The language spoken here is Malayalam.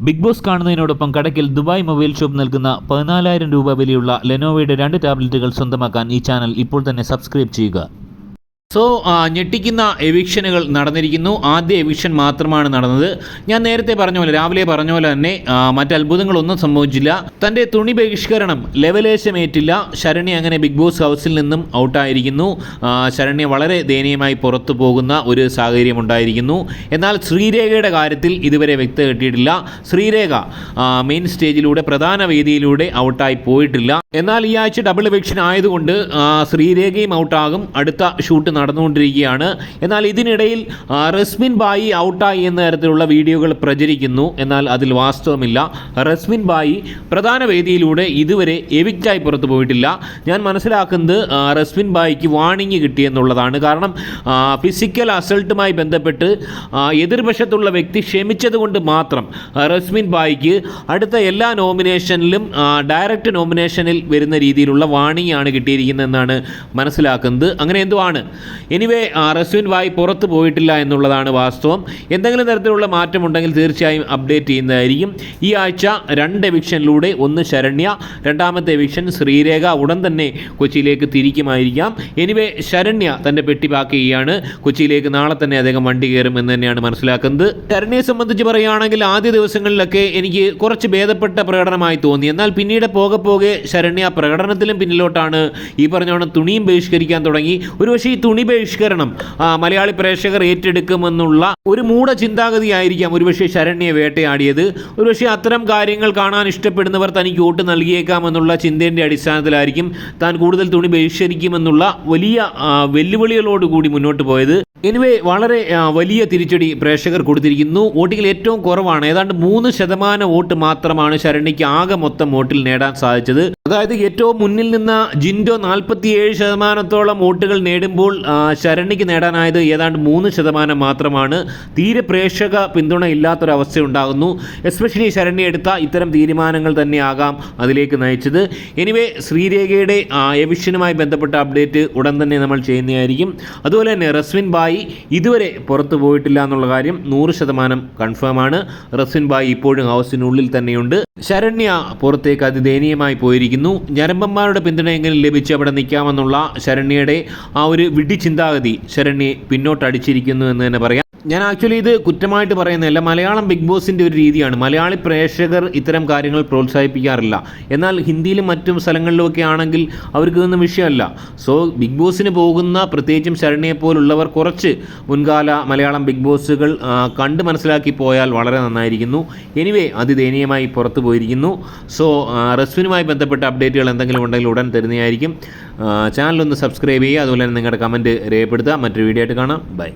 ബിഗ് ബോസ് കാണുന്നതിനോടൊപ്പം കടയ്ക്കൽ ദുബായ് മൊബൈൽ ഷോപ്പ് നൽകുന്ന 14,000 രൂപ വിലയുള്ള ലെനോവയുടെ 2 ടാബ്ലറ്റുകൾ സ്വന്തമാക്കാൻ ഈ ചാനൽ ഇപ്പോൾ തന്നെ സബ്സ്ക്രൈബ് ചെയ്യുക. ഞെട്ടിക്കുന്ന എവിക്ഷനുകൾ നടന്നിരിക്കുന്നു. ആദ്യ എവിക്ഷൻ മാത്രമാണ് നടന്നത്. ഞാൻ നേരത്തെ പറഞ്ഞ പോലെ, രാവിലെ പറഞ്ഞ പോലെ തന്നെ മറ്റത്ഭുതങ്ങളൊന്നും സംഭവിച്ചില്ല. തൻ്റെ തുണി ബഹിഷ്കരണം ലെവലേശമേറ്റില്ല. ശരണ്യ അങ്ങനെ ബിഗ് ബോസ് ഹൗസിൽ നിന്നും ഔട്ടായിരിക്കുന്നു. ശരണ്യ വളരെ ദയനീയമായി പുറത്തു പോകുന്ന ഒരു സാഹചര്യം ഉണ്ടായിരിക്കുന്നു. എന്നാൽ ശ്രീരേഖയുടെ കാര്യത്തിൽ ഇതുവരെ വ്യക്തത കിട്ടിയിട്ടില്ല. ശ്രീരേഖ മെയിൻ സ്റ്റേജിലൂടെ, പ്രധാന വേദിയിലൂടെ ഔട്ടായി പോയിട്ടില്ല. എന്നാൽ ഈ ആഴ്ച ഡബിൾ എവിക്ഷൻ ആയതുകൊണ്ട് ശ്രീരേഖയും ഔട്ടാകും. അടുത്ത ഷൂട്ട് നടന്നുകൊണ്ടിരിക്കുകയാണ്. എന്നാൽ ഇതിനിടയിൽ റസ്മിൻ ബായി ഔട്ടായി എന്ന തരത്തിലുള്ള വീഡിയോകൾ പ്രചരിക്കുന്നു. എന്നാൽ അതിൽ വാസ്തവമില്ല. റസ്മിൻ ബായി പ്രധാന വേദിയിലൂടെ ഇതുവരെ എവിക്റ്റായി പുറത്തു പോയിട്ടില്ല. ഞാൻ മനസ്സിലാക്കുന്നത് റസ്മിൻ ബായിക്ക് വാണിംഗ് കിട്ടിയെന്നുള്ളതാണ്. കാരണം ഫിസിക്കൽ അസൾട്ടുമായി ബന്ധപ്പെട്ട് എതിർവശത്തുള്ള വ്യക്തി ക്ഷമിച്ചതുകൊണ്ട് മാത്രം റസ്മിൻ ബായിക്ക് അടുത്ത എല്ലാ നോമിനേഷനിലും ഡയറക്റ്റ് നോമിനേഷനിൽ വരുന്ന രീതിയിലുള്ള വാണിംഗ് ആണ് കിട്ടിയിരിക്കുന്നതെന്നാണ് മനസ്സിലാക്കുന്നത്. അങ്ങനെ എന്തോ ആണ്. എനിവേ റസ്മിൻ ബായി പുറത്ത് പോയിട്ടില്ല എന്നുള്ളതാണ് വാസ്തവം. എന്തെങ്കിലും തരത്തിലുള്ള മാറ്റമുണ്ടെങ്കിൽ തീർച്ചയായും അപ്ഡേറ്റ് ചെയ്യുന്നതായിരിക്കും. ഈ ആഴ്ച 2 എവിക്ഷനിലൂടെ, ഒന്ന് ശരണ്യ, രണ്ടാമത്തെ എവിക്ഷൻ ശ്രീരേഖ ഉടൻ തന്നെ കൊച്ചിയിലേക്ക് തിരിക്കുമായിരിക്കാം. എനിവേ ശരണ്യ തൻ്റെ പെട്ടി പാക്ക് ചെയ്യുകയാണ്. കൊച്ചിയിലേക്ക് നാളെ തന്നെ അദ്ദേഹം വണ്ടി കയറും എന്ന് തന്നെയാണ് മനസ്സിലാക്കുന്നത്. ശരണ്യയെ സംബന്ധിച്ച് പറയുകയാണെങ്കിൽ ആദ്യ ദിവസങ്ങളിലൊക്കെ എനിക്ക് കുറച്ച് ഭേദപ്പെട്ട പ്രകടനമായി തോന്നി. എന്നാൽ പിന്നീട് പോകെ ശരണ്യ പ്രകടനത്തിലും പിന്നിലോട്ടാണ്. ഈ പറഞ്ഞോണം തുണിയും ബഹിഷ്കരിക്കാൻ തുടങ്ങി. ഒരുപക്ഷേ ഈ തുണി ബഹിഷ്കരണം മലയാളി പ്രേക്ഷകർ ഏറ്റെടുക്കുമെന്നുള്ള ഒരു മൂഢ ചിന്താഗതിയായിരിക്കാം ഒരുപക്ഷെ ശരണ്യെ വേട്ടയാടിയത്. ഒരുപക്ഷെ അത്തരം കാര്യങ്ങൾ കാണാൻ ഇഷ്ടപ്പെടുന്നവർ തനിക്ക് വോട്ട് നൽകിയേക്കാമെന്നുള്ള ചിന്തയുടെ അടിസ്ഥാനത്തിലായിരിക്കും താൻ കൂടുതൽ തുണി ബഹിഷ്കരിക്കുമെന്നുള്ള വലിയ വെല്ലുവിളികളോടുകൂടി മുന്നോട്ട് പോയത്. എനിവേ വളരെ വലിയ തിരിച്ചടി പ്രേക്ഷകർ കൊടുത്തിരിക്കുന്നു. വോട്ടിങ്ങിൽ ഏറ്റവും കുറവാണ്. ഏതാണ്ട് 3% വോട്ട് മാത്രമാണ് ശരണ്യയ്ക്ക് ആകെ മൊത്തം വോട്ടിൽ നേടാൻ സാധിച്ചത്. അതായത് ഏറ്റവും മുന്നിൽ നിന്ന ജിൻഡോ 47% വോട്ടുകൾ നേടുമ്പോൾ ശരണ്യയ്ക്ക് നേടാനായത് ഏതാണ്ട് 3% മാത്രമാണ്. തീരെ പ്രേക്ഷക പിന്തുണ ഇല്ലാത്തൊരവസ്ഥ ഉണ്ടാകുന്നു. എസ്പെഷ്യലി ശരണ്യ എടുത്ത ഇത്തരം തീരുമാനങ്ങൾ തന്നെയാകാം അതിലേക്ക് നയിച്ചത്. എനിവേ ശ്രീരേഖയുടെ എവിക്ഷനുമായി ബന്ധപ്പെട്ട അപ്ഡേറ്റ് ഉടൻ തന്നെ നമ്മൾ ചെയ്യുന്നതായിരിക്കും. അതുപോലെ തന്നെ റസ്മിൻ ബായി ഇതുവരെ പുറത്തു പോയിട്ടില്ല എന്നുള്ള കാര്യം 100% കൺഫേമാണ്. റസ്മിൻ ബായി ഇപ്പോഴും ഹൗസിനുള്ളിൽ തന്നെയുണ്ട്. ശരണ്യ പുറത്തേക്ക് അതിദയനീയമായി പോയിരിക്കുന്നു. ഞരമ്പന്മാരുടെ പിന്തുണ എങ്കിലും ലഭിച്ച് അവിടെ നിൽക്കാമെന്നുള്ള ശരണ്യയുടെ ആ ഒരു വിഡ്ഢി ചിന്താഗതി ശരണ്യെ പിന്നോട്ടടിച്ചിരിക്കുന്നു എന്ന് തന്നെ പറയാം. ഞാൻ ആക്ച്വലി ഇത് കുറ്റമായിട്ട് പറയുന്നതല്ല. മലയാളം ബിഗ് ബോസിൻ്റെ ഒരു രീതിയാണ്. മലയാളി പ്രേക്ഷകർ ഇത്തരം കാര്യങ്ങൾ പ്രോത്സാഹിപ്പിക്കാറില്ല. എന്നാൽ ഹിന്ദിയിലും മറ്റും സ്ഥലങ്ങളിലുമൊക്കെ ആണെങ്കിൽ അവർക്ക് ഇതൊന്നും വിഷയമല്ല. സോ ബിഗ് ബോസിന് പോകുന്ന പ്രത്യേകിച്ചും ശരണ്യയെപ്പോലുള്ളവർ കുറച്ച് മുൻകാല മലയാളം ബിഗ് ബോസുകൾ കണ്ട് മനസ്സിലാക്കി പോയാൽ വളരെ നന്നായിരിക്കുന്നു. എനിവേ അതിദയനീയമായി പുറത്തു പോയിരിക്കുന്നു. സോ റസ്മിനുമായി ബന്ധപ്പെട്ട അപ്ഡേറ്റുകൾ എന്തെങ്കിലും ഉണ്ടെങ്കിൽ ഉടൻ തരുന്നതായിരിക്കും. ചാനലൊന്ന് സബ്സ്ക്രൈബ് ചെയ്യുക. അതുപോലെ തന്നെ നിങ്ങളുടെ കമൻറ്റ് രേഖപ്പെടുത്തുക. മറ്റൊരു വീഡിയോ ആയിട്ട് കാണാം. ബൈ.